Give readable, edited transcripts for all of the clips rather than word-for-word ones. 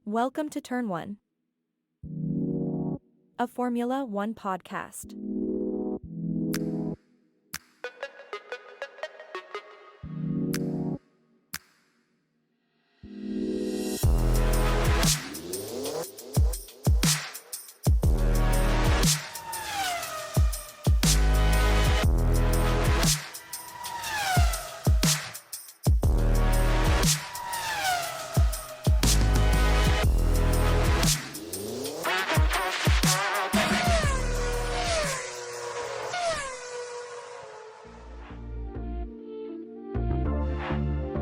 Welcome to Turn 1, a Formula One podcast.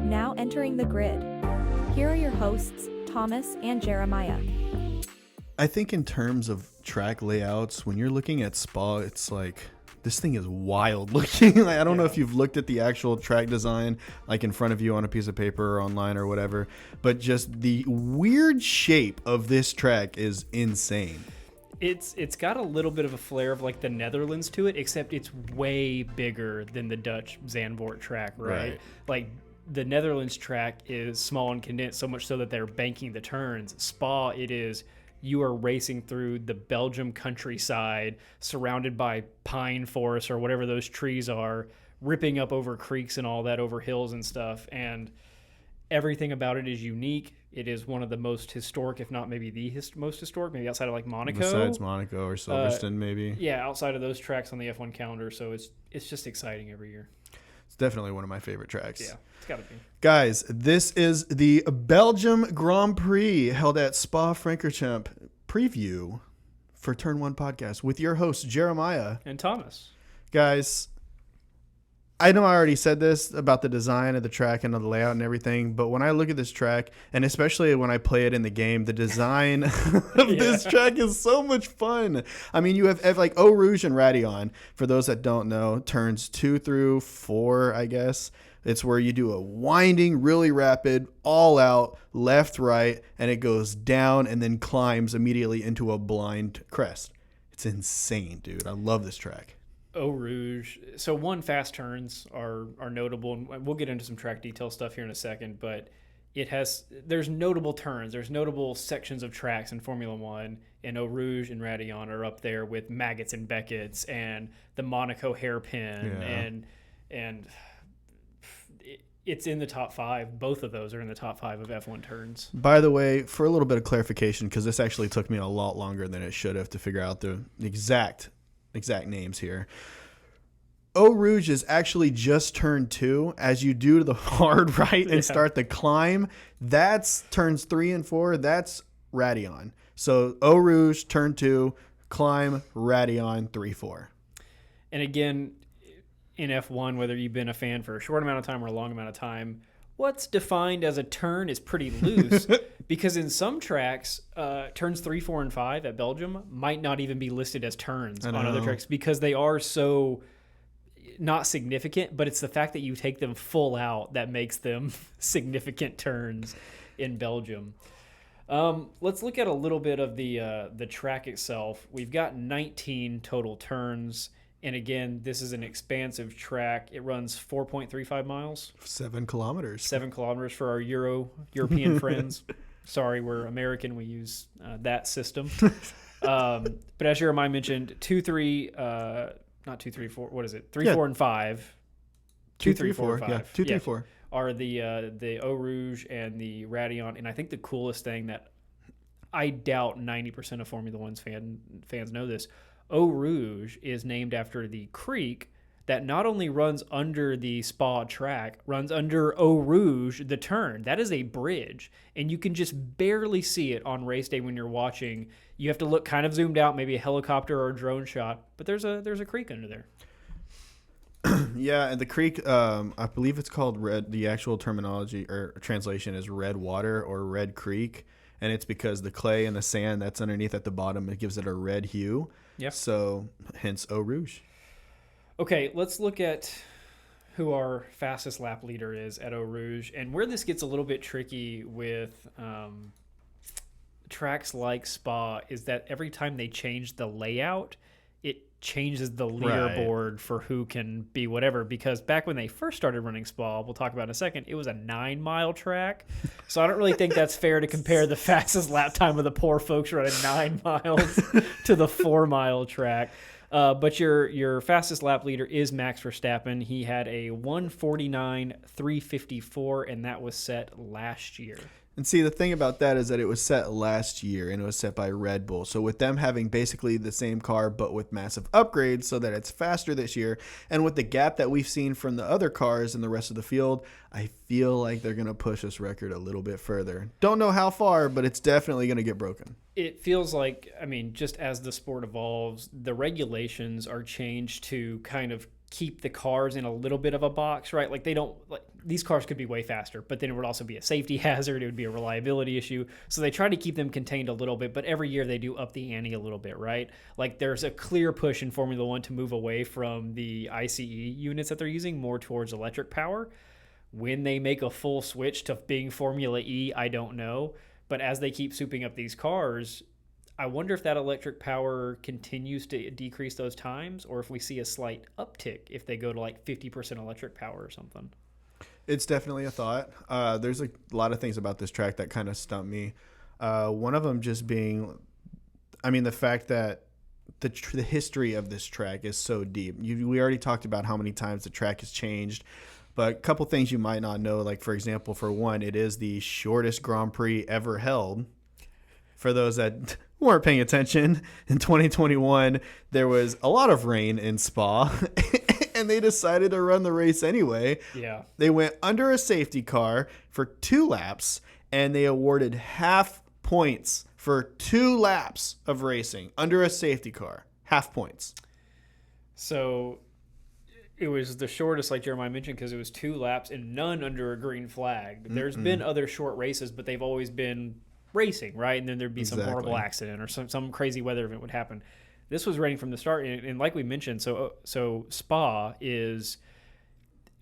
Now entering the grid. Here are your hosts, Thomas and Jeremiah. I think in terms of track layouts, when you're looking at Spa, it's like this thing is wild looking. I don't know if you've looked at the actual track design like in front of you on a piece of paper or online or whatever, but just the weird shape of this track is insane. It's got a little bit of a flair of like the Netherlands to it, except it's way bigger than the Dutch Zandvoort track, right? Like the Netherlands track is small and condensed, so much so that they're banking the turns. Spa, you are racing through the Belgium countryside, surrounded by pine forests or whatever those trees are, ripping up over creeks and all that, over hills and stuff. And everything about it is unique. It is one of the most historic, if not maybe the most historic, maybe outside of like Monaco. Besides Monaco or Silverstone, maybe. Yeah, outside of those tracks on the F1 calendar. So it's just exciting every year. It's definitely one of my favorite tracks. Yeah, it's got to be. Guys, this is the Belgium Grand Prix held at Spa-Francorchamps preview for Turn 1 podcast with your hosts, Jeremiah and Thomas. Guys, I know I already said this about the design of the track and the layout and everything, but when I look at this track, and especially when I play it in the game, the design of this track is so much fun. I mean, you have like Eau Rouge and Raidillon, for those that don't know, turns 2 through 4, I guess. It's where you do a winding, really rapid, all out, left, right, and it goes down and then climbs immediately into a blind crest. It's insane, dude. I love this track. Eau Rouge. So fast turns are notable, and we'll get into some track detail stuff here in a second, but there's notable turns. There's notable sections of tracks in Formula One, and Eau Rouge and Raidillon are up there with Maggots and Beckett's and the Monaco hairpin, and it's in the top 5. Both of those are in the top 5 of F1 turns. By the way, for a little bit of clarification, because this actually took me a lot longer than it should have to figure out the exact names here. Eau Rouge is actually just turn 2. As you do the hard right and start the climb, that's turns 3 and 4. That's Raidillon. So Eau Rouge, turn 2, climb, Raidillon, 3, 4. And again, in F1, whether you've been a fan for a short amount of time or a long amount of time, what's defined as a turn is pretty loose because in some tracks, turns 3, 4, and 5 at Belgium might not even be listed as turns on other tracks because they are so not significant, but it's the fact that you take them full out that makes them significant turns in Belgium. Let's look at a little bit of the track itself. We've got 19 total turns. And again, this is an expansive track. It runs 4.35 miles. 7 kilometers. 7 kilometers for our European friends. Sorry, we're American. We use that system. But as Jeremiah mentioned, 2, 3, not 2, 3, 4. What is it? 3, 4, and 5. 2, 3, 4, 5. Yeah, 2, 3, 4. Are the Eau Rouge and the Raidillon. And I think the coolest thing that I doubt 90% of Formula One's fans know this, Eau Rouge is named after the creek that not only runs under the Spa track, runs under Eau Rouge, the turn. That is a bridge, and you can just barely see it on race day when you're watching. You have to look kind of zoomed out, maybe a helicopter or a drone shot, but there's a creek under there. Yeah, and the creek, I believe it's called Red. The actual terminology or translation is Red Water or Red Creek, and it's because the clay and the sand that's underneath at the bottom, it gives it a red hue. Yeah. So, hence Eau Rouge. Okay, let's look at who our fastest lap leader is at Eau Rouge. And where this gets a little bit tricky with tracks like Spa is that every time they change the layout, changes the leaderboard for who can be whatever. Because back when they first started running Spa, we'll talk about in a second, it was a 9-mile track. So I don't really think that's fair to compare the fastest lap time of the poor folks running 9 miles to the 4-mile track. But your fastest lap leader is Max Verstappen. He had a 1:49.354, and that was set last year. And see, the thing about that is that it was set last year, and it was set by Red Bull. So with them having basically the same car, but with massive upgrades so that it's faster this year, and with the gap that we've seen from the other cars and the rest of the field, I feel like they're going to push this record a little bit further. Don't know how far, but it's definitely going to get broken. It feels like, I mean, just as the sport evolves, the regulations are changed to kind of keep the cars in a little bit of a box, right? Like they don't, like these cars could be way faster, but then it would also be a safety hazard. It would be a reliability issue. So they try to keep them contained a little bit, but every year they do up the ante a little bit, right? Like there's a clear push in Formula One to move away from the ICE units that they're using more towards electric power. When they make a full switch to being Formula E, I don't know. But as they keep souping up these cars, I wonder if that electric power continues to decrease those times, or if we see a slight uptick if they go to like 50% electric power or something. It's definitely a thought. There's a lot of things about this track that kind of stump me. One of them just being, I mean, the fact that the history of this track is so deep. We already talked about how many times the track has changed. But a couple things you might not know, like, for example, for one, it is the shortest Grand Prix ever held. For those that weren't paying attention, in 2021, there was a lot of rain in Spa, and they decided to run the race anyway. Yeah. They went under a safety car for 2 laps, and they awarded half points for 2 laps of racing under a safety car. Half points. So it was the shortest, like Jeremiah mentioned, because it was 2 laps and none under a green flag. There's been other short races, but they've always been racing, right? And then there'd be some horrible accident or some crazy weather event would happen. This was raining from the start, and like we mentioned, so Spa is,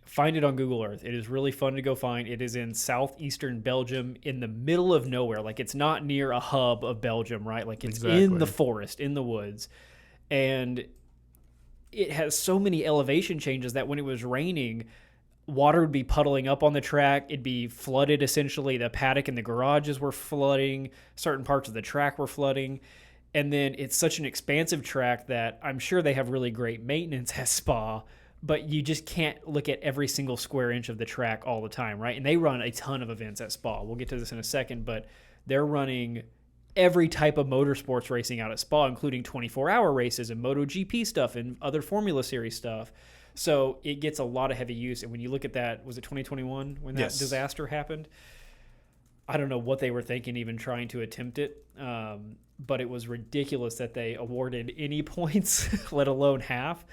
find it on Google Earth. It is really fun to go find. It is in southeastern Belgium, in the middle of nowhere. Like it's not near a hub of Belgium, right? Like it's in the forest, in the woods, and it has so many elevation changes that when it was raining, water would be puddling up on the track. It'd be flooded, essentially. The paddock and the garages were flooding. Certain parts of the track were flooding. And then it's such an expansive track that I'm sure they have really great maintenance at Spa, but you just can't look at every single square inch of the track all the time, right? And they run a ton of events at Spa. We'll get to this in a second, but they're running every type of motorsports racing out at Spa, including 24-hour races and MotoGP stuff and other Formula Series stuff. So it gets a lot of heavy use. And when you look at that, was it 2021 when that disaster happened? I don't know what they were thinking even trying to attempt it. But it was ridiculous that they awarded any points, let alone half.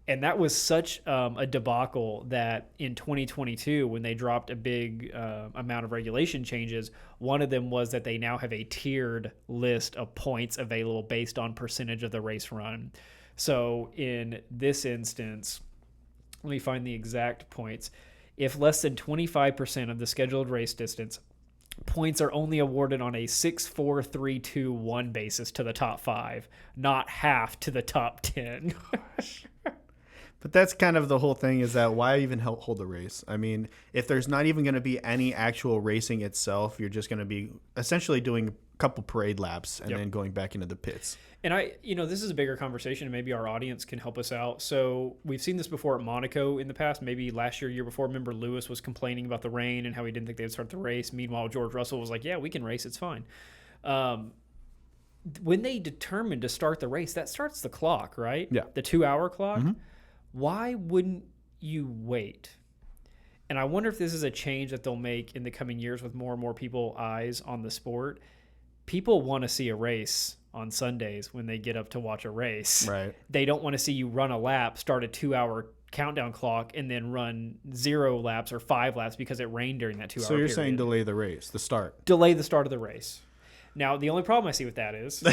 And that was such a debacle that in 2022, when they dropped a big amount of regulation changes, one of them was that they now have a tiered list of points available based on percentage of the race run. So in this instance, let me find the exact points. If less than 25% of the scheduled race distance, points are only awarded on a 6, 4, 3, 2, 1 basis to the top 5, not half to the top 10. But that's kind of the whole thing, is that why even hold the race? I mean, if there's not even going to be any actual racing itself, you're just going to be essentially doing a couple parade laps and then going back into the pits. And this is a bigger conversation, and maybe our audience can help us out. So we've seen this before at Monaco in the past, maybe last year before. Remember, Lewis was complaining about the rain and how he didn't think they would start the race. Meanwhile, George Russell was like, yeah, we can race. It's fine. When they determined to start the race, that starts the clock, right? Yeah. The 2-hour clock. Mm-hmm. Why wouldn't you wait? And I wonder if this is a change that they'll make in the coming years with more and more eyes on the sport. People want to see a race on Sundays when they get up to watch a race. Right. They don't want to see you run a lap, start a 2-hour countdown clock, and then run 0 laps or 5 laps because it rained during that 2-hour period. So you're period. saying delay the race, the start. Delay the start of the race. Now, the only problem I see with that is...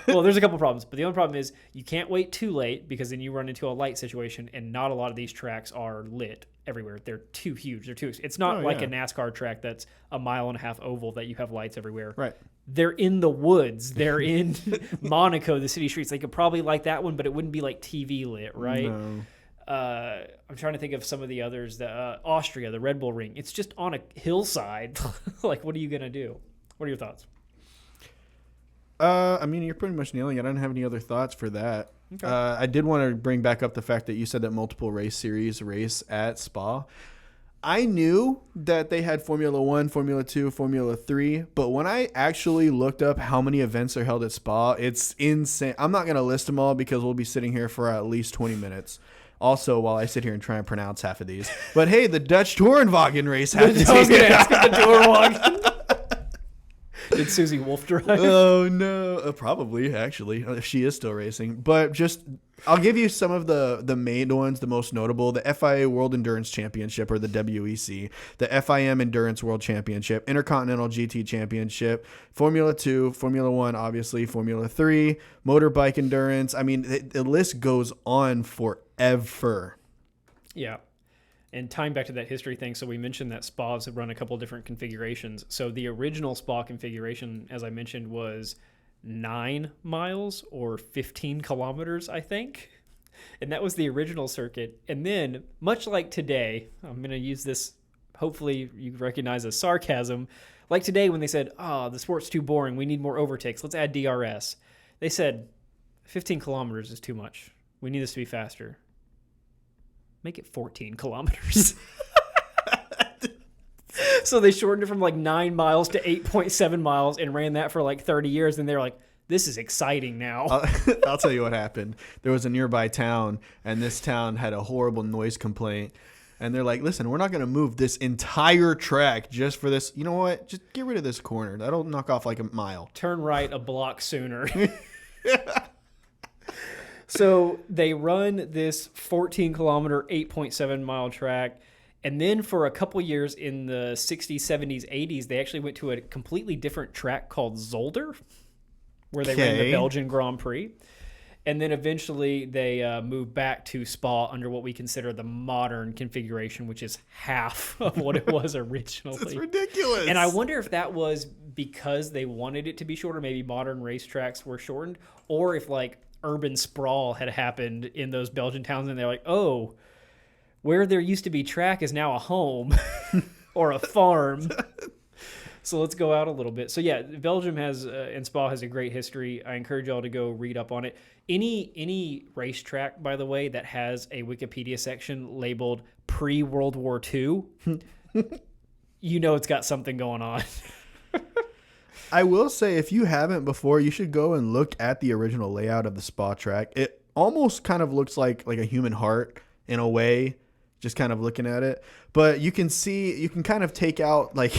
well, there's a couple problems, but the only problem is you can't wait too late because then you run into a light situation, and not a lot of these tracks are lit. everywhere. They're too huge. They're too. It's not like yeah. a NASCAR track that's a 1.5 mile oval that you have lights everywhere. Right. They're in the woods. They're in Monaco, the city streets. They could probably like that one, but it wouldn't be like TV lit, right? No. I'm trying to think of some of the others. Austria, the Red Bull Ring. It's just on a hillside. Like, what are you gonna do? What are your thoughts? I mean, you're pretty much nailing it. I don't have any other thoughts for that. Okay. I did want to bring back up the fact that you said that multiple race series race at Spa. I knew that they had Formula 1, Formula 2, Formula 3, but when I actually looked up how many events are held at Spa, it's insane. I'm not going to list them all because we'll be sitting here for at least 20 minutes. Also, while I sit here and try and pronounce half of these. But hey, the Dutch Tourenwagen race happens. I was going to ask if the Tourenwagen. Did Susie Wolf drive? Oh, no. Probably, actually, if she is still racing. But just, I'll give you some of the main ones, the most notable. The FIA World Endurance Championship, or the WEC. The FIM Endurance World Championship. Intercontinental GT Championship. Formula 2. Formula 1, obviously. Formula 3. Motorbike Endurance. I mean, the list goes on forever. Yeah. And tying back to that history thing, so we mentioned that spas have run a couple of different configurations. So the original spa configuration, as I mentioned, was 9 miles or 15 kilometers, I think. And that was the original circuit. And then, much like today, I'm going to use this, hopefully you recognize as sarcasm, like today when they said, the sport's too boring, we need more overtakes, let's add DRS. They said, 15 kilometers is too much. We need this to be faster. Make it 14 kilometers. So they shortened it from like 9 miles to 8.7 miles and ran that for like 30 years. And they're like, this is exciting now. I'll tell you what happened. There was a nearby town, and this town had a horrible noise complaint. And they're like, listen, we're not going to move this entire track just for this. You know what? Just get rid of this corner. That'll knock off like a mile. Turn right a block sooner. So they run this 14-kilometer, 8.7-mile track. And then for a couple years in the 60s, 70s, 80s, they actually went to a completely different track called Zolder, where they ran the Belgian Grand Prix. And then eventually they moved back to Spa under what we consider the modern configuration, which is half of what it was originally. That's ridiculous. And I wonder if that was because they wanted it to be shorter, maybe modern racetracks were shortened, or if like urban sprawl had happened in those Belgian towns and they're like, oh, where there used to be track is now a home or a farm. So let's go out a little bit. So yeah, Belgium has and Spa has a great history. I encourage y'all to go read up on it. Any racetrack, by the way, that has a Wikipedia section labeled pre-World War II, you know it's got something going on. I will say, if you haven't before, you should go and look at the original layout of the Spa track. It almost kind of looks like a human heart in a way, just kind of looking at it. But you can kind of take out, like,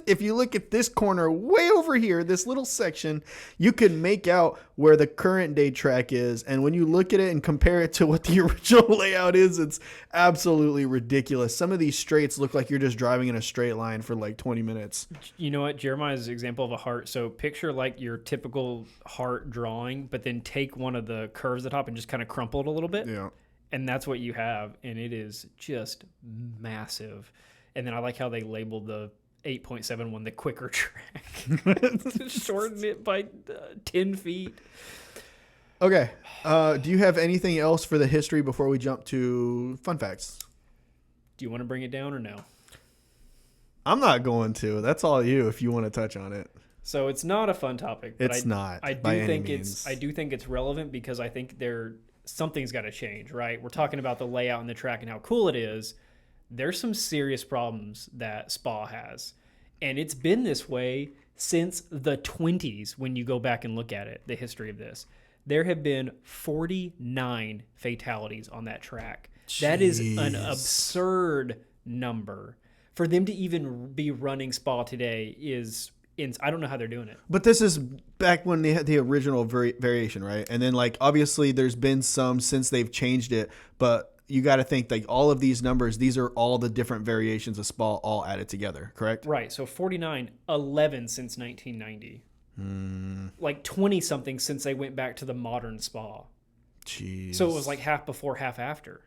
if you look at this corner way over here, this little section, you can make out where the current day track is. And when you look at it and compare it to what the original layout is, it's absolutely ridiculous. Some of these straights look like you're just driving in a straight line for like 20 minutes. You know what? Jeremiah's example of a heart. So picture like your typical heart drawing, but then take one of the curves at the top and just kind of crumple it a little bit. Yeah. And that's what you have, and it is just massive. And then I like how they labeled the 8.7 one the quicker track. Shorten it by 10 feet. Okay. Do you have anything else for the history before we jump to fun facts? Do you want to bring it down or no? I'm not going to. That's all you if you want to touch on it. So it's not a fun topic. But it's not. I do think it's relevant because I think something's got to change, right? We're talking about the layout and the track and how cool it is. There's some serious problems that Spa has. And it's been this way since the 20s when you go back and look at it, the history of this. There have been 49 fatalities on that track. Jeez. That is an absurd number. For them to even be running Spa today I don't know how they're doing it. But this is back when they had the original variation, right? And then, like, obviously there's been some since they've changed it. But you got to think, like, all of these numbers, these are all the different variations of Spa all added together, correct? Right. So 49, 11 since 1990. Like 20-something since they went back to the modern Spa. Jeez. So it was like half before, half after.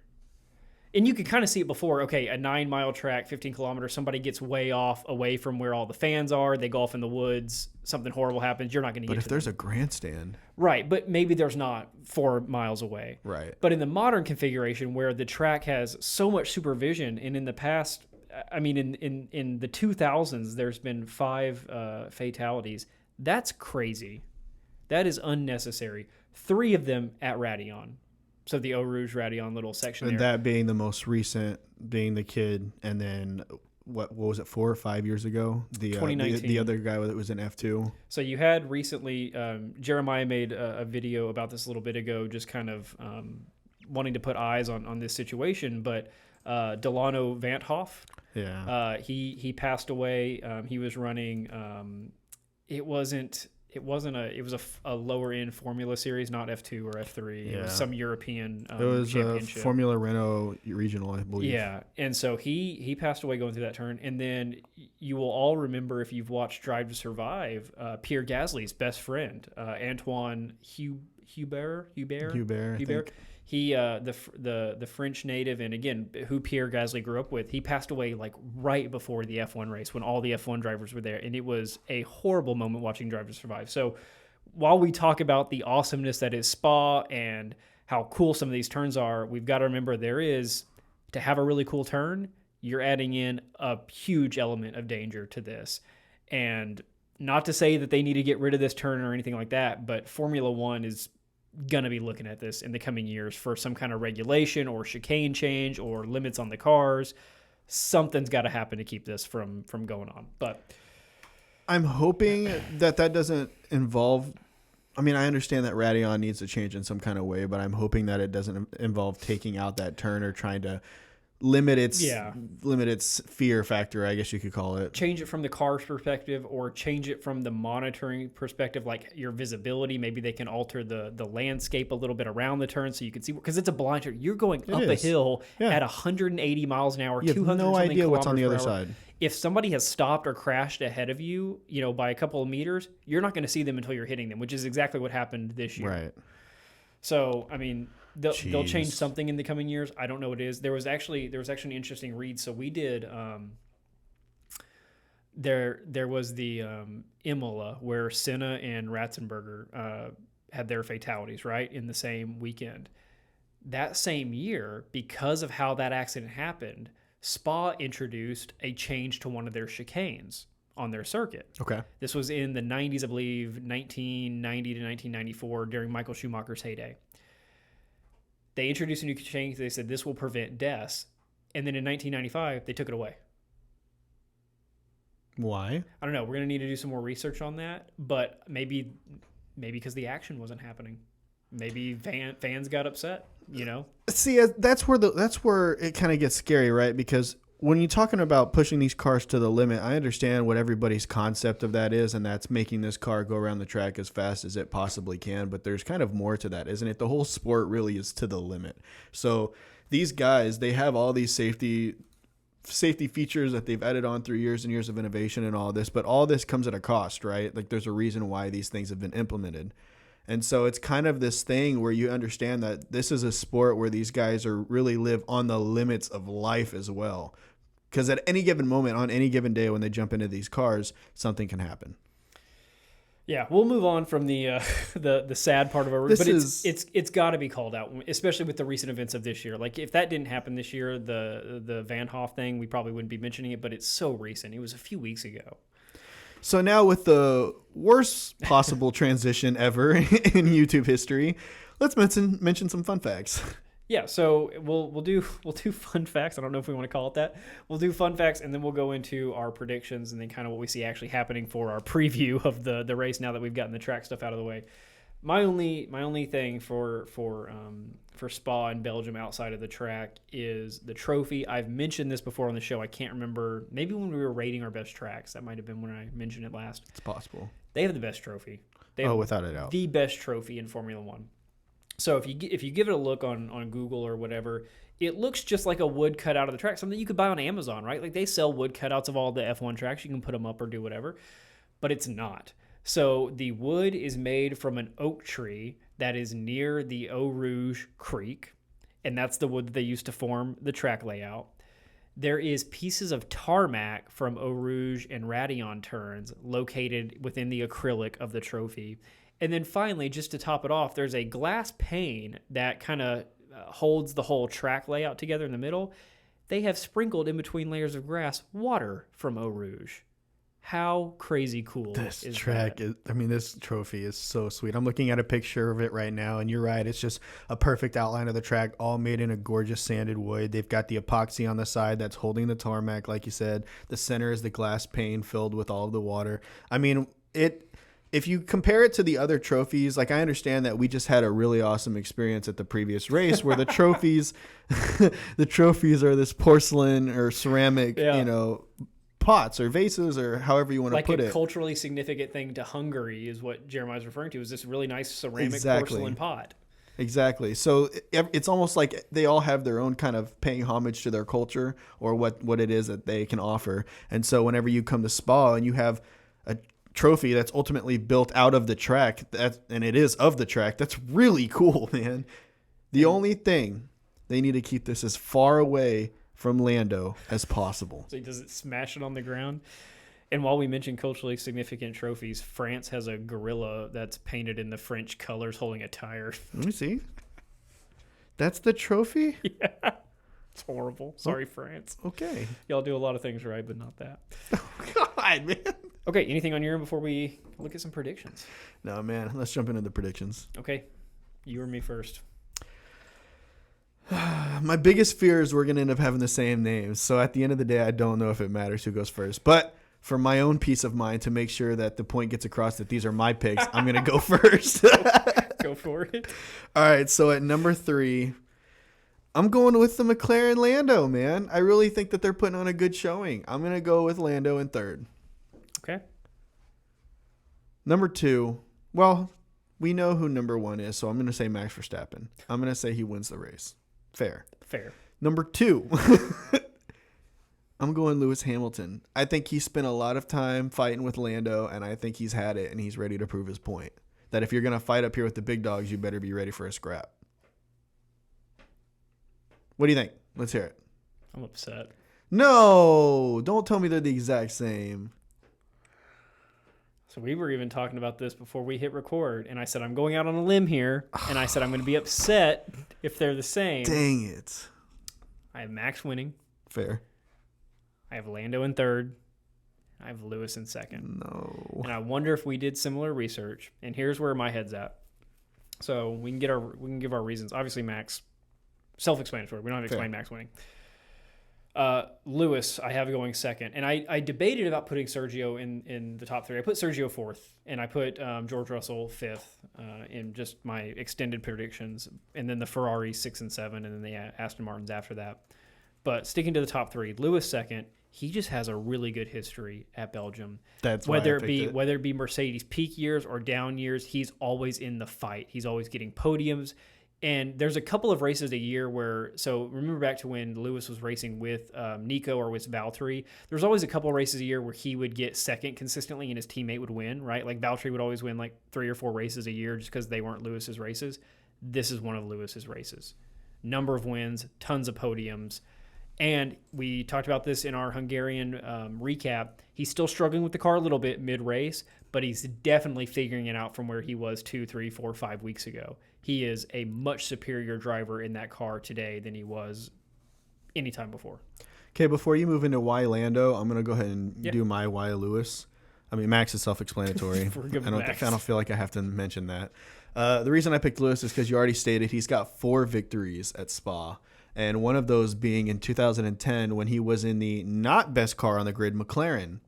And you could kind of see it before. Okay, a 9-mile track, 15 kilometers, somebody gets way off away from where all the fans are. They go off in the woods. Something horrible happens. You're not going to get to But if there's them. a grandstand. Right, but maybe there's not 4 miles away. Right. But in the modern configuration where the track has so much supervision, and in the past, I mean, in the 2000s, there's been 5 fatalities. That's crazy. That is unnecessary. 3 of them at Radeon. So the Eau Rouge Radeon little section And there. that being the most recent, being the kid, and then what was it, 4 or 5 years ago? The 2019. The other guy that was in F2. So you had recently, Jeremiah made a video about this a little bit ago, just kind of wanting to put eyes on this situation. But Delano Vanthoff, he passed away. He was running. It was a lower end Formula Series, not F2 or F3. It was some European it was championship. Formula Renault regional, I believe. Yeah, and so he passed away going through that turn. And then you will all remember, if you've watched Drive to Survive, Pierre Gasly's best friend, Antoine Hubert. I think. He, the French native, and again, who Pierre Gasly grew up with, he passed away like right before the F1 race when all the F1 drivers were there, and it was a horrible moment watching Drive to Survive. So while we talk about the awesomeness that is Spa and how cool some of these turns are, we've got to remember to have a really cool turn, you're adding in a huge element of danger to this. And not to say that they need to get rid of this turn or anything like that, but Formula One is going to be looking at this in the coming years for some kind of regulation or chicane change or limits on the cars. Something's got to happen to keep this from going on. But I'm hoping that doesn't involve. I mean, I understand that Radeon needs to change in some kind of way, but I'm hoping that it doesn't involve taking out that turn or trying to limit its fear factor, I guess you could call it. Change it from the car's perspective, or change it from the monitoring perspective, like your visibility. Maybe they can alter the landscape a little bit around the turn so you can see, because it's a blind turn. You're going up a hill at 180 miles an hour, you have 200 no idea what's on the other kilometers per hour. side. If somebody has stopped or crashed ahead of you, by a couple of meters, you're not going to see them until you're hitting them, which is exactly what happened this year. Right. So, I mean, they'll change something in the coming years. I don't know what it is. There was actually an interesting read. So we did there was the Imola, where Senna and Ratzenberger had their fatalities, right, in the same weekend. That same year, because of how that accident happened, Spa introduced a change to one of their chicanes on their circuit. Okay. This was in the 90s, I believe, 1990 to 1994, during Michael Schumacher's heyday. They introduced a new chicane. They said this will prevent deaths. And then in 1995, they took it away. Why? I don't know. We're going to need to do some more research on that. But maybe because the action wasn't happening. Maybe fans got upset, See, that's where it kind of gets scary, right? Because when you're talking about pushing these cars to the limit, I understand what everybody's concept of that is, and that's making this car go around the track as fast as it possibly can. But there's kind of more to that, isn't it? The whole sport really is to the limit. So these guys, they have all these safety features that they've added on through years and years of innovation and all this, but all this comes at a cost, right? Like, there's a reason why these things have been implemented. And so it's kind of this thing where you understand that this is a sport where these guys really live on the limits of life as well. Because at any given moment, on any given day, when they jump into these cars, something can happen. Yeah, we'll move on from the sad part of our. But it's got to be called out, especially with the recent events of this year. Like, if that didn't happen this year, the Van Hoff thing, we probably wouldn't be mentioning it. But it's so recent; it was a few weeks ago. So now, with the worst possible transition ever in YouTube history, let's mention some fun facts. Yeah, so we'll do fun facts. I don't know if we want to call it that. We'll do fun facts, and then we'll go into our predictions, and then kind of what we see actually happening for our preview of the race. Now that we've gotten the track stuff out of the way, my only thing for Spa in Belgium outside of the track is the trophy. I've mentioned this before on the show. I can't remember. Maybe when we were rating our best tracks, that might have been when I mentioned it last. It's possible. They have the best trophy. They have without a doubt, the best trophy in Formula One. So if you give it a look on Google or whatever, it looks just like a wood cut out of the track, something you could buy on Amazon, right? Like, they sell wood cutouts of all the F1 tracks. You can put them up or do whatever, but it's not. So the wood is made from an oak tree that is near the Eau Rouge Creek. and that's the wood that they used to form the track layout. There is pieces of tarmac from Eau Rouge and Radeon turns located within the acrylic of the trophy. And then finally, just to top it off, there's a glass pane that kind of holds the whole track layout together in the middle. They have sprinkled in between layers of grass water from Eau Rouge. How crazy cool this is track that? this trophy is so sweet. I'm looking at a picture of it right now, and you're right. It's just a perfect outline of the track, all made in a gorgeous sanded wood. They've got the epoxy on the side that's holding the tarmac, like you said. The center is the glass pane filled with all of the water. I mean, if you compare it to the other trophies, like I understand that we just had a really awesome experience at the previous race where the trophies are this porcelain or ceramic, pots or vases or however you want to put it. Like a culturally significant thing to Hungary is what Jeremiah's referring to, is this really nice ceramic porcelain pot. Exactly. So it's almost like they all have their own kind of paying homage to their culture or what it is that they can offer. And so whenever you come to Spa and you have a trophy that's ultimately built out of the track, and it is of the track, that's really cool, man. The only thing, they need to keep this as far away from Lando as possible. So he doesn't smash it on the ground. And while we mention culturally significant trophies, France has a gorilla that's painted in the French colors holding a tire. Let me see. That's the trophy? Yeah. It's horrible. Sorry, France. Okay. Y'all do a lot of things right, but not that. Oh, God, man. Okay, anything on your end before we look at some predictions? No, man. Let's jump into the predictions. Okay. You or me first. My biggest fear is we're going to end up having the same names. So at the end of the day, I don't know if it matters who goes first. But for my own peace of mind, to make sure that the point gets across that these are my picks, I'm going to go first. Go for it. All right. So at number 3, I'm going with the McLaren Lando, man. I really think that they're putting on a good showing. I'm going to go with Lando in 3rd. Okay. Number 2, well, we know who number 1 is, so I'm going to say Max Verstappen. I'm going to say he wins the race. Fair. Number 2, I'm going Lewis Hamilton. I think he spent a lot of time fighting with Lando, and I think he's had it, and he's ready to prove his point. That if you're going to fight up here with the big dogs, you better be ready for a scrap. What do you think? Let's hear it. I'm upset. No, don't tell me they're the exact same. So we were even talking about this before we hit record, and I said I'm going out on a limb here, and I said I'm going to be upset if they're the same. Dang it. I have Max winning. Fair. I have Lando in 3rd. I have Lewis in 2nd. No. And I wonder if we did similar research. And here's where my head's at. So we can give our reasons. Obviously, Max, self-explanatory. We don't have to explain Max winning. Lewis, I have going 2nd. And I debated about putting Sergio in the top 3. I put Sergio 4th, and I put George Russell 5th in just my extended predictions. And then the Ferrari 6 and 7, and then the Aston Martins after that. But sticking to the top 3, Lewis 2nd. He just has a really good history at Belgium. That's whether it be Mercedes peak years or down years, he's always in the fight. He's always getting podiums. And there's a couple of races a year where, so remember back to when Lewis was racing with Nico or with Valtteri, there's always a couple of races a year where he would get 2nd consistently and his teammate would win, right? Like Valtteri would always win like 3 or 4 races a year just because they weren't Lewis's races. This is one of Lewis's races. Number of wins, tons of podiums. And we talked about this in our Hungarian recap. He's still struggling with the car a little bit mid-race, but he's definitely figuring it out from where he was 2, 3, 4, 5 weeks ago. He is a much superior driver in that car today than he was any time before. Okay, before you move into why Lando, I'm going to go ahead and do my why Lewis. I mean, Max is self-explanatory. I don't feel like I have to mention that. The reason I picked Lewis is because you already stated he's got 4 victories at Spa. And one of those being in 2010 when he was in the not best car on the grid, McLaren.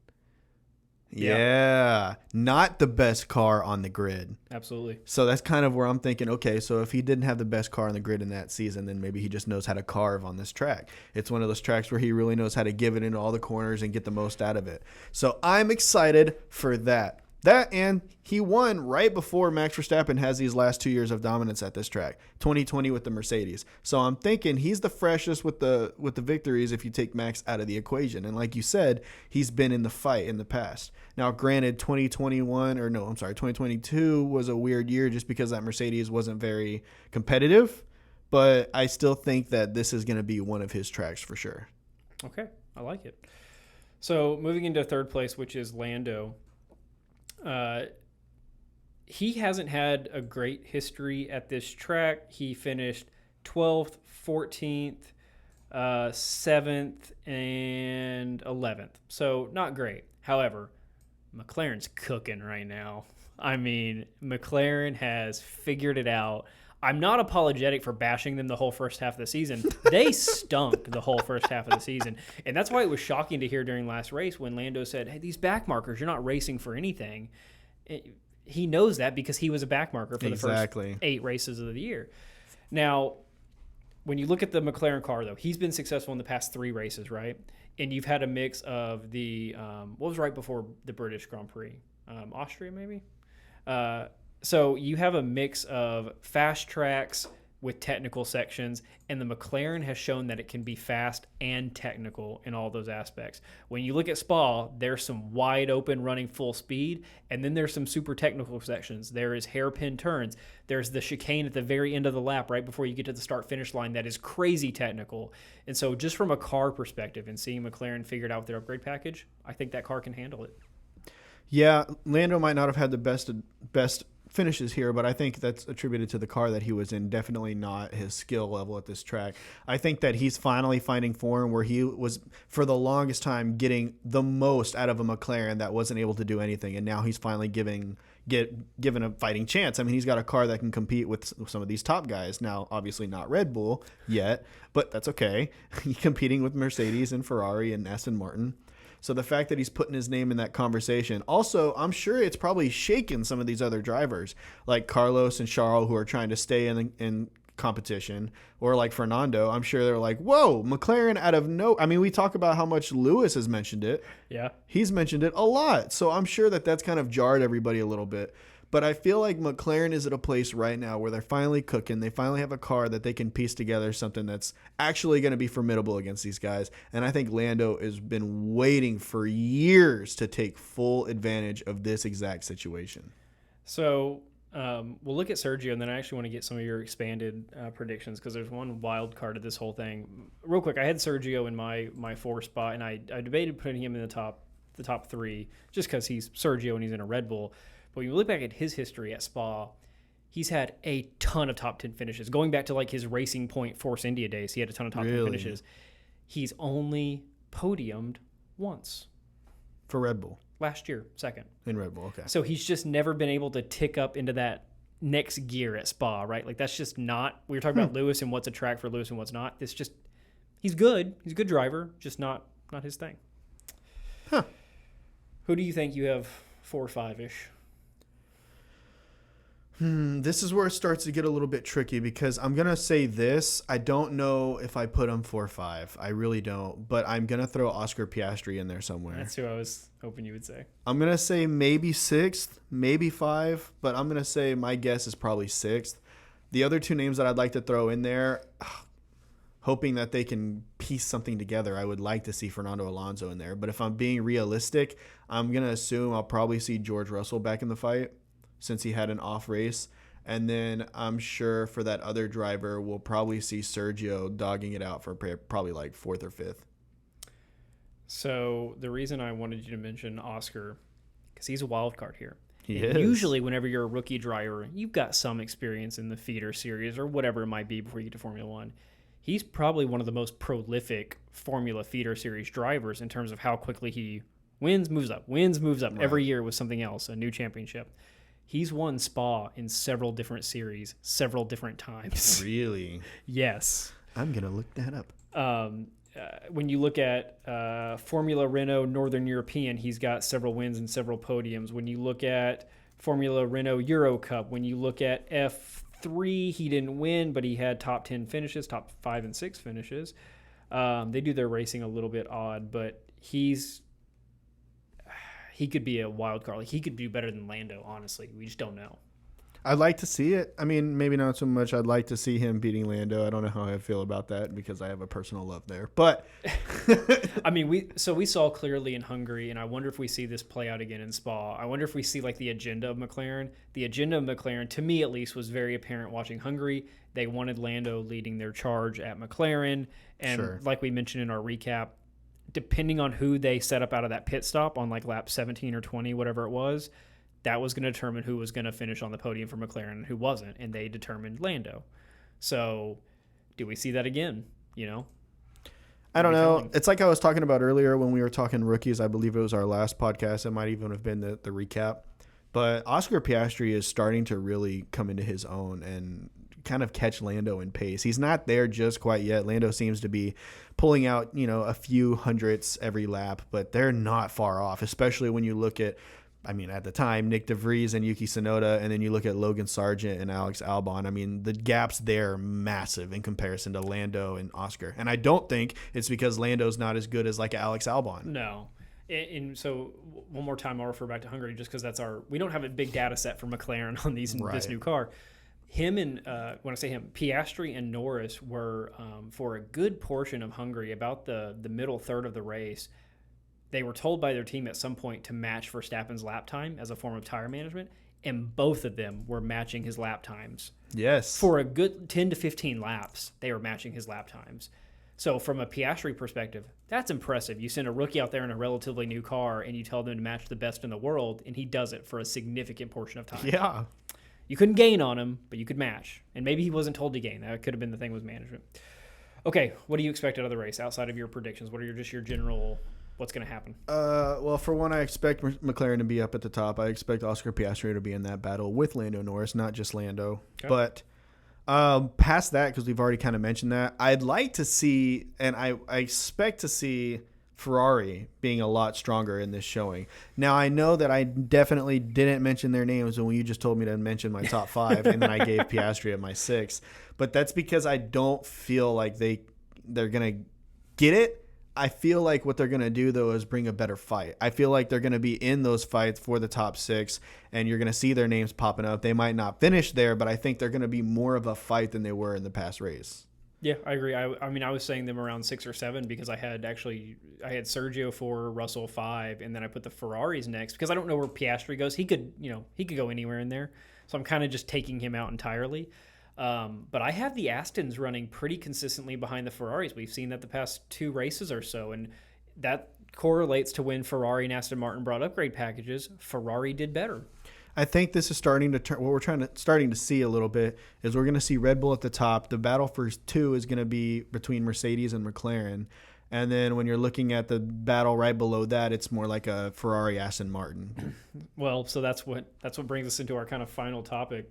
Yeah, not the best car on the grid. Absolutely. So that's kind of where I'm thinking, okay, so if he didn't have the best car on the grid in that season, then maybe he just knows how to carve on this track. It's one of those tracks where he really knows how to give it into all the corners and get the most out of it. So I'm excited for that. That, and he won right before Max Verstappen has these last 2 years of dominance at this track, 2020 with the Mercedes. So I'm thinking he's the freshest with the victories if you take Max out of the equation. And like you said, he's been in the fight in the past. Now, granted, 2022 was a weird year just because that Mercedes wasn't very competitive. but I still think that this is going to be one of his tracks for sure. Okay, I like it. So moving into third place, which is Lando. He hasn't had a great history at this track. He finished 12th, 14th, 7th, and 11th. So not great. However, McLaren's cooking right now. I mean, McLaren has figured it out. I'm not apologetic for bashing them the whole first half of the season. They stunk the whole first half of the season. And that's why it was shocking to hear during last race when Lando said, hey, these back markers, you're not racing for anything. He knows that because he was a back marker for the first 8 races of the year. Now, when you look at the McLaren car, though, he's been successful in the past 3 races, right? And you've had a mix of the what was right before the British Grand Prix? Austria, maybe? So you have a mix of fast tracks with technical sections, and the McLaren has shown that it can be fast and technical in all those aspects. When you look at Spa, there's some wide open running full speed, and then there's some super technical sections. There is hairpin turns. There's the chicane at the very end of the lap right before you get to the start-finish line that is crazy technical. And so just from a car perspective and seeing McLaren figured out with their upgrade package, I think that car can handle it. Yeah, Lando might not have had the best finishes here, but I think that's attributed to the car that he was in. Definitely not his skill level at this track. I think that he's finally finding form where he was for the longest time getting the most out of a McLaren that wasn't able to do anything, and now he's finally given a fighting chance. I mean, he's got a car that can compete with some of these top guys. Now, obviously not Red Bull yet, but that's okay. He's competing with Mercedes and Ferrari and Aston Martin. So the fact that he's putting his name in that conversation, also, I'm sure it's probably shaken some of these other drivers like Carlos and Charles who are trying to stay in competition, or like Fernando. I'm sure they're like, whoa, McLaren out of no. I mean, we talk about how much Lewis has mentioned it. Yeah. He's mentioned it a lot. So I'm sure that that's kind of jarred everybody a little bit. But I feel like McLaren is at a place right now where they're finally cooking. They finally have a car that they can piece together something that's actually going to be formidable against these guys. And I think Lando has been waiting for years to take full advantage of this exact situation. So we'll look at Sergio, and then I actually want to get some of your expanded predictions because there's one wild card of this whole thing. Real quick, I had Sergio in my 4 spot, and I debated putting him in the top 3 just because he's Sergio and he's in a Red Bull. But when you look back at his history at Spa, he's had a ton of top 10 finishes. Going back to like his Racing Point Force India days, he had a ton of top 10 finishes. He's only podiumed once. For Red Bull? Last year, 2nd. In Red Bull, okay. So he's just never been able to tick up into that next gear at Spa, right? Like that's just not, we were talking about Lewis and what's a track for Lewis and what's not. It's just, he's good. He's a good driver, just not his thing. Huh. Who do you think you have 4 or 5-ish? This is where it starts to get a little bit tricky because I'm going to say this. I don't know if I put him 4-5. I really don't. But I'm going to throw Oscar Piastri in there somewhere. That's who I was hoping you would say. I'm going to say maybe 6th, maybe 5. But I'm going to say my guess is probably 6th. The other 2 names that I'd like to throw in there, hoping that they can piece something together, I would like to see Fernando Alonso in there. But if I'm being realistic, I'm going to assume I'll probably see George Russell back in the fight, since he had an off race. And then I'm sure for that other driver, we'll probably see Sergio dogging it out for probably like 4th or 5th. So the reason I wanted you to mention Oscar, because he's a wild card here. He and is. Usually whenever you're a rookie driver, you've got some experience in the feeder series or whatever it might be before you get to Formula One. He's probably one of the most prolific Formula feeder series drivers in terms of how quickly he wins, moves up. Right. Every year with something else, a new championship. He's won Spa in several different series, several different times. Really? Yes. I'm going to look that up. When you look at Formula Renault Northern European, he's got several wins and several podiums. When you look at Formula Renault Euro Cup, when you look at F3, he didn't win, but he had top 10 finishes, top 5 and 6 finishes. They do their racing a little bit odd, but he could be a wild card. Like he could do better than Lando, honestly. We just don't know. I'd like to see it. I mean, maybe not so much. I'd like to see him beating Lando. I don't know how I feel about that because I have a personal love there. But I mean, we saw clearly in Hungary, and I wonder if we see this play out again in Spa. I wonder if we see like the agenda of McLaren. The agenda of McLaren, to me at least, was very apparent watching Hungary. They wanted Lando leading their charge at McLaren, and like we mentioned in our recap, depending on who they set up out of that pit stop on like lap 17 or 20, whatever it was, that was going to determine who was going to finish on the podium for McLaren and who wasn't, and they determined Lando. So, do we see that again? You know, I don't know. It's like I was talking about earlier when we were talking rookies. I believe it was our last podcast. It might even have been the recap. But Oscar Piastri is starting to really come into his own and kind of catch Lando in pace. He's not there just quite yet. Lando seems to be pulling out, a few hundredths every lap, but they're not far off, especially when you look at, at the time, Nick DeVries and Yuki Tsunoda, and then you look at Logan Sargent and Alex Albon. The gaps there are massive in comparison to Lando and Oscar. And I don't think it's because Lando's not as good as like Alex Albon. No. And so one more time, I'll refer back to Hungary just because we don't have a big data set for McLaren on this new car. Him and, when I say him, Piastri and Norris were, for a good portion of Hungary, about the middle third of the race, they were told by their team at some point to match Verstappen's lap time as a form of tire management, and both of them were matching his lap times. Yes. For a good 10 to 15 laps, they were matching his lap times. So from a Piastri perspective, that's impressive. You send a rookie out there in a relatively new car, and you tell them to match the best in the world, and he does it for a significant portion of time. Yeah. You couldn't gain on him, but you could match. And maybe he wasn't told to gain. That could have been the thing with management. Okay, what do you expect out of the race outside of your predictions? What are your general... What's going to happen? Well, for one, I expect McLaren to be up at the top. I expect Oscar Piastri to be in that battle with Lando Norris, not just Lando. Okay. But past that, because we've already kind of mentioned that, I'd like to see, and I expect to see Ferrari being a lot stronger in this showing. Now, I know that I definitely didn't mention their names when you just told me to mention my top 5, and then I gave Piastri at my 6. But that's because I don't feel like they're going to get it. I feel like what they're going to do, though, is bring a better fight. I feel like they're going to be in those fights for the top 6, and you're going to see their names popping up. They might not finish there, but I think they're going to be more of a fight than they were in the past race. Yeah, I agree. I was saying them around 6 or 7 because I had Sergio 4, Russell 5, and then I put the Ferraris next because I don't know where Piastri goes. He could go anywhere in there, so I'm kind of just taking him out entirely. But I have the Astons running pretty consistently behind the Ferraris. We've seen that the past 2 races or so, and that correlates to when Ferrari and Aston Martin brought upgrade packages. Ferrari did better. I think this is starting to turn. What we're starting to see a little bit is we're going to see Red Bull at the top. The battle for 2 is going to be between Mercedes and McLaren. And then when you're looking at the battle right below that, it's more like a Ferrari Aston Martin. Well, so that's what brings us into our kind of final topic.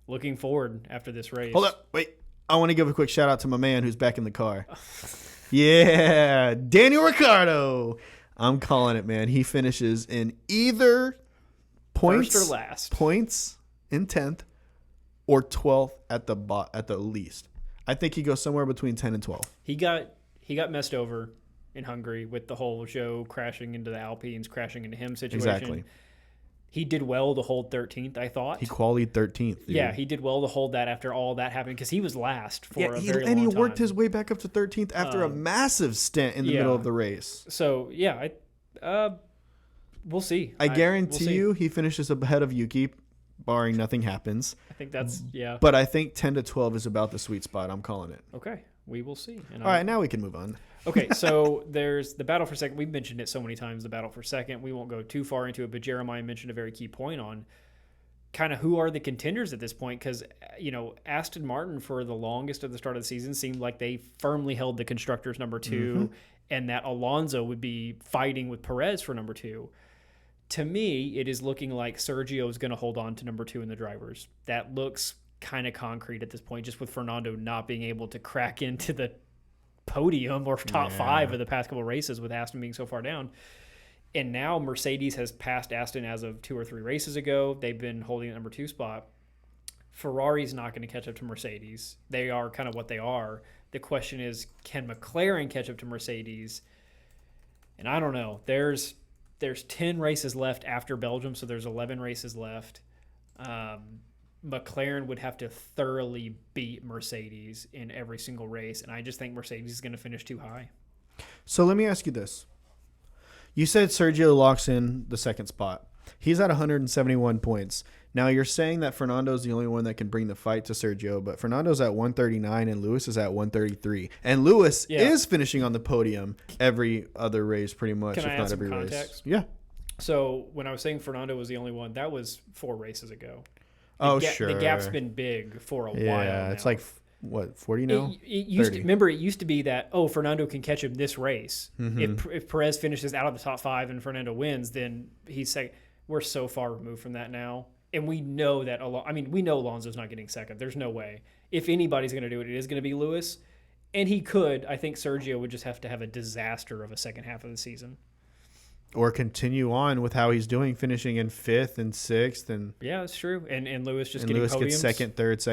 Looking forward after this race. Hold up. Wait. I want to give a quick shout out to my man who's back in the car. Yeah. Daniel Ricciardo. I'm calling it, man. He finishes in either points first or last. Points in 10th or 12th at the least. I think he goes somewhere between 10 and 12. He got messed over in Hungary with the whole show crashing into the Alpines, crashing into him situation. Exactly. He did well to hold 13th, I thought. He qualied 13th. Dude. Yeah, he did well to hold that after all that happened because he was last for a very long time. And he worked his way back up to 13th after a massive stint in the middle of the race. So, yeah, we'll see. I guarantee you he finishes ahead of Yuki, barring nothing happens. I think that's, yeah. But I think 10 to 12 is about the sweet spot. I'm calling it. Okay, we will see. All right, now we can move on. Okay, so there's the battle for second. We've mentioned it so many times, the battle for second. We won't go too far into it, but Jeremiah mentioned a very key point on kind of who are the contenders at this point because, Aston Martin for the longest of the start of the season seemed like they firmly held the constructors number 2 and that Alonso would be fighting with Perez for number 2. To me, it is looking like Sergio is going to hold on to number 2 in the drivers. That looks kind of concrete at this point, just with Fernando not being able to crack into the podium or top 5 of the past couple of races with Aston being so far down. And now Mercedes has passed Aston as of 2 or 3 races ago. They've been holding the number 2 spot. Ferrari's not going to catch up to Mercedes. They are kind of what they are. The question is, can McLaren catch up to Mercedes? And I don't know. There's 10 races left after Belgium, so there's 11 races left. McLaren would have to thoroughly beat Mercedes in every single race, and I just think Mercedes is going to finish too high. So let me ask you this. You said Sergio locks in the second spot. He's at 171 points. Now you're saying that Fernando's the only one that can bring the fight to Sergio, but Fernando's at 139 and Lewis is at 133. And Lewis is finishing on the podium every other race pretty much, Can if I not add some every context? race. Yeah. So when I was saying Fernando was the only one, that was 4 races ago. Sure. The gap's been big for a while now. Yeah, it's like, what, 40 now? It used to be that, Fernando can catch him this race. Mm-hmm. If Perez finishes out of the top 5 and Fernando wins, then he's second. We're so far removed from that now. And we know that we know Alonso's not getting second. There's no way. If anybody's going to do it, it is going to be Lewis. And he could. I think Sergio would just have to have a disaster of a second half of the season. Or continue on with how he's doing, finishing in 5th and 6th. And yeah, it's true. And Lewis just and getting Lewis podiums. gets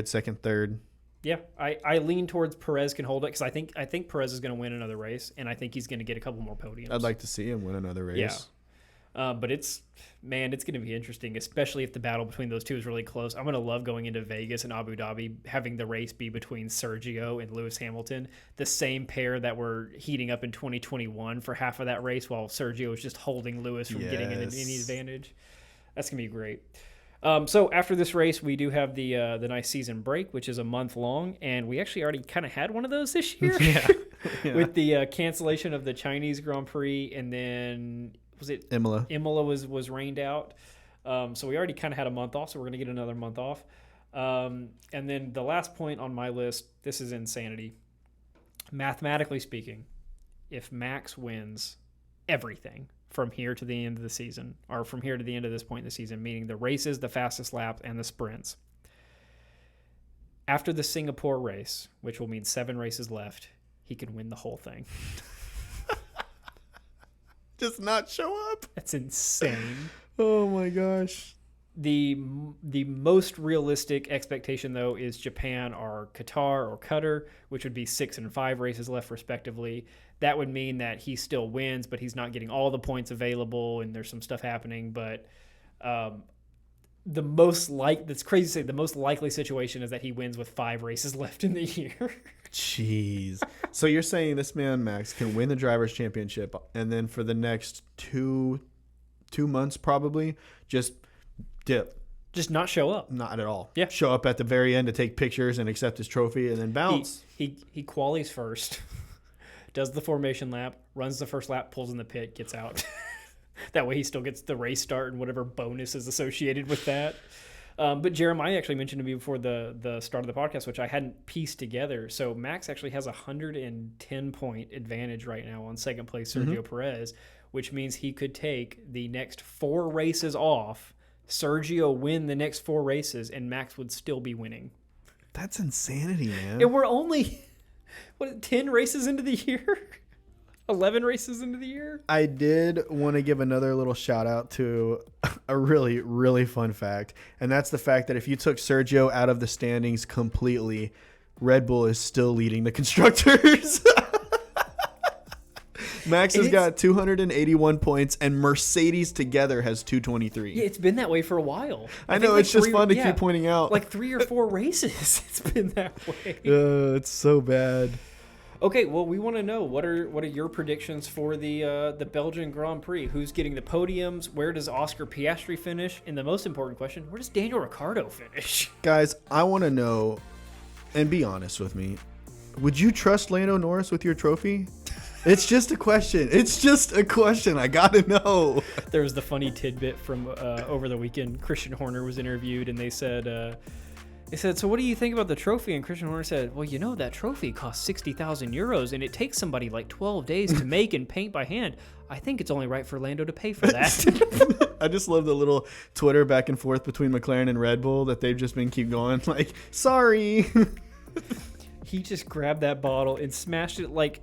second, third. Yeah, I lean towards Perez can hold it because I think Perez is going to win another race, and I think he's going to get a couple more podiums. I'd like to see him win another race. Yeah. But it's going to be interesting, especially if the battle between those two is really close. I'm going to love going into Vegas and Abu Dhabi, having the race be between Sergio and Lewis Hamilton, the same pair that were heating up in 2021 for half of that race, while Sergio was just holding Lewis from getting any advantage. That's going to be great. So after this race, we do have the nice season break, which is a month long, and we actually already kind of had one of those this year with the cancellation of the Chinese Grand Prix, and then was it Imola? Imola was rained out, so we already kind of had a month off, so we're going to get another month off. And then the last point on my list, this is insanity. Mathematically speaking, if Max wins everything from here to the end of the season, or from here to the end of this point in the season, meaning the races, the fastest laps, and the sprints, after the Singapore race, which will mean 7 races left, he could win the whole thing. Just not show up. That's insane. Oh my gosh. The most realistic expectation, though, is Japan or Qatar or Qatar, which would be 6 and 5 races left, respectively. That would mean that he still wins, but he's not getting all the points available, and there's some stuff happening. But that's crazy to say, the most likely situation is that he wins with 5 races left in the year. Jeez. So you're saying this man, Max, can win the Drivers' Championship, and then for the next two months probably just dip. Just not show up. Not at all. Yeah. Show up at the very end to take pictures and accept his trophy and then bounce. He qualies first, does the formation lap, runs the first lap, pulls in the pit, gets out. That way he still gets the race start and whatever bonus is associated with that. But Jeremiah actually mentioned to me before the start of the podcast, which I hadn't pieced together. So Max actually has a 110-point advantage right now on second place Sergio Perez, which means he could take the next 4 races off, Sergio win the next 4 races, and Max would still be winning. That's insanity, man. And we're only, 10 races into the year? 11 races into the year? I did want to give another little shout out to a really, really fun fact. And that's the fact that if you took Sergio out of the standings completely, Red Bull is still leading the constructors. Max has got 281 points, and Mercedes together has 223. Yeah, it's been that way for a while. I know, it's just fun to keep pointing out. Like 3 or 4 races, it's been that way. It's so bad. Okay, well, we want to know what are your predictions for the Belgian Grand Prix? Who's getting the podiums? Where does Oscar Piastri finish? And the most important question, where does Daniel Ricciardo finish? Guys, I want to know, and be honest with me, would you trust Lando Norris with your trophy? It's just a question. I got to know. There was the funny tidbit from over the weekend. Christian Horner was interviewed, and they said, so what do you think about the trophy? And Christian Horner said, well, that trophy costs 60,000 euros, and it takes somebody like 12 days to make and paint by hand. I think it's only right for Lando to pay for that. I just love the little Twitter back and forth between McLaren and Red Bull that they've just been keep going, like, sorry. He just grabbed that bottle and smashed it like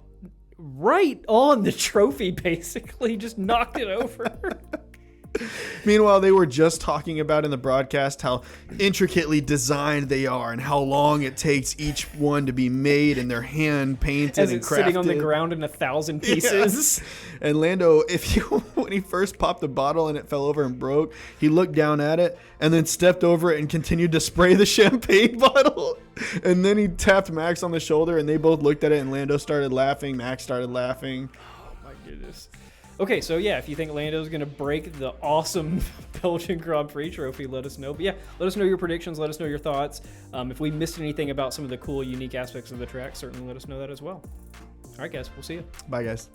right on the trophy, basically. Just knocked it over. Meanwhile, they were just talking about in the broadcast how intricately designed they are and how long it takes each one to be made and they're hand painted As and it's crafted. sitting on the ground in 1,000 pieces. Yeah. And Lando, when he first popped the bottle and it fell over and broke, he looked down at it and then stepped over it and continued to spray the champagne bottle. And then he tapped Max on the shoulder and they both looked at it and Lando started laughing. Max started laughing. Oh my goodness. Okay, so yeah, if you think Lando's going to break the awesome Belgian Grand Prix trophy, let us know. But yeah, let us know your predictions. Let us know your thoughts. If we missed anything about some of the cool, unique aspects of the track, certainly let us know that as well. All right, guys, we'll see you. Bye, guys.